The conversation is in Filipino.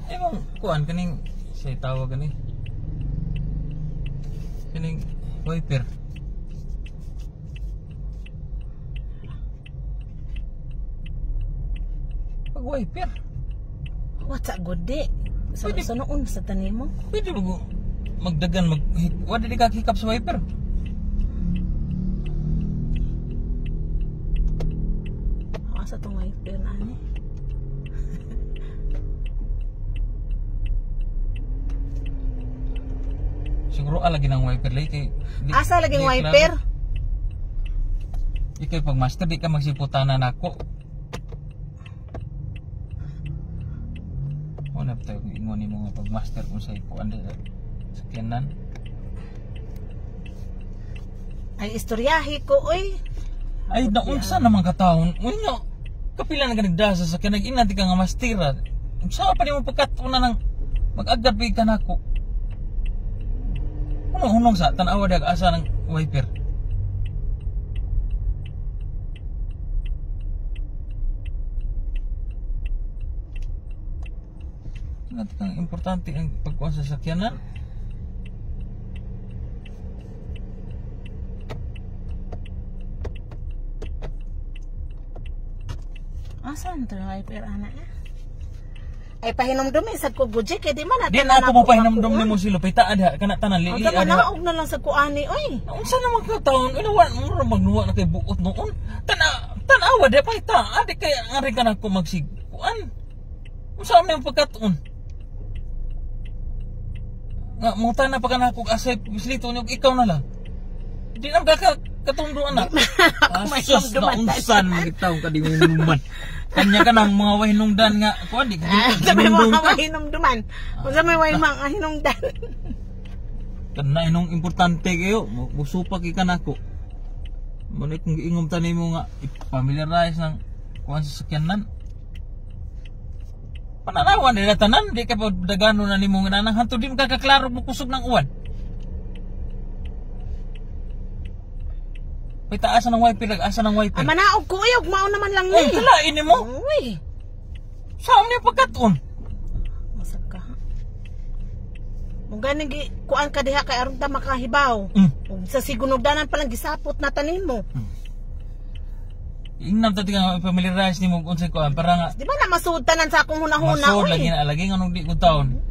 Imong kuan kaning say tawag kani. Kaning wiper. Pag wiper. What's a good day? Sa noon sa tanim mo? Pwede mo magdagan wala di ka hikap sa wiper. Asa tong wiper na ani? Siguro lagi ng wiper lay kay asa laging wiper? Ikay pag master di ka magsiputanan ako. Wala pa tayo ingon ni mga pag master kung sa ikuan di sakyanan. Ay istoryahi ko oy. Ay naunsa naman ka taon. Uy nga kapila na ganigda sa sakyan nag-inati ka nga mastera. Sa pa ni mo pagkatuna nang mag-agad pa ka nako. Hunong sa tanawa dag asa ng wiper. Natin kang importante ang pagkuha sa sakyanan. Asan to wiper ana ya? Ay pahinom-dumi sad ko budget kay di man Di na ako mo pahinom-dum ni mo sila pita ada kana tanan lili ada. Manaog na lang sa kuani oy. Unsa naman ka taon inawan mo ra magnuwa na kay buot noon. Tanawa di pa ita adi kay ngari ka na ko magsiguan. Unsa man yung pagkatuon? Nga mo tana pa kana ko asay bislito nyog ikaw na lang. Di na ka katumdo anak. Asus na unsan magitaw ka di mo kanya ka ng mga wahinungdan nga kuan di ka may mga wahinungduman unsa may mga hinungdan kana inong importante kayo musupak ka nako mo ni kung giingom tani mo nga familiarize ng kuan sa sakyanan pananawan nila tanan di ka pa dagano na nimo nga nang hantud di ka kaklaro mo kusog ng uwan. Pita asa ng wiper, asa ng wiper. Manaog ko uyog, mao naman lang ni. Kalain ni mo. Uy. Saan niya pagkatuon? Masag ka. Kung ganing kuan ka diha kay aron ta makahibaw. Sa sigunugdanan pa lang gisapot na tanim mo. Ingnam tati nga familiarize ni mo kung sa kuan para nga. Di ba na masud tanan sa akong hunahuna masud lagi na lagi nganong di ko taon.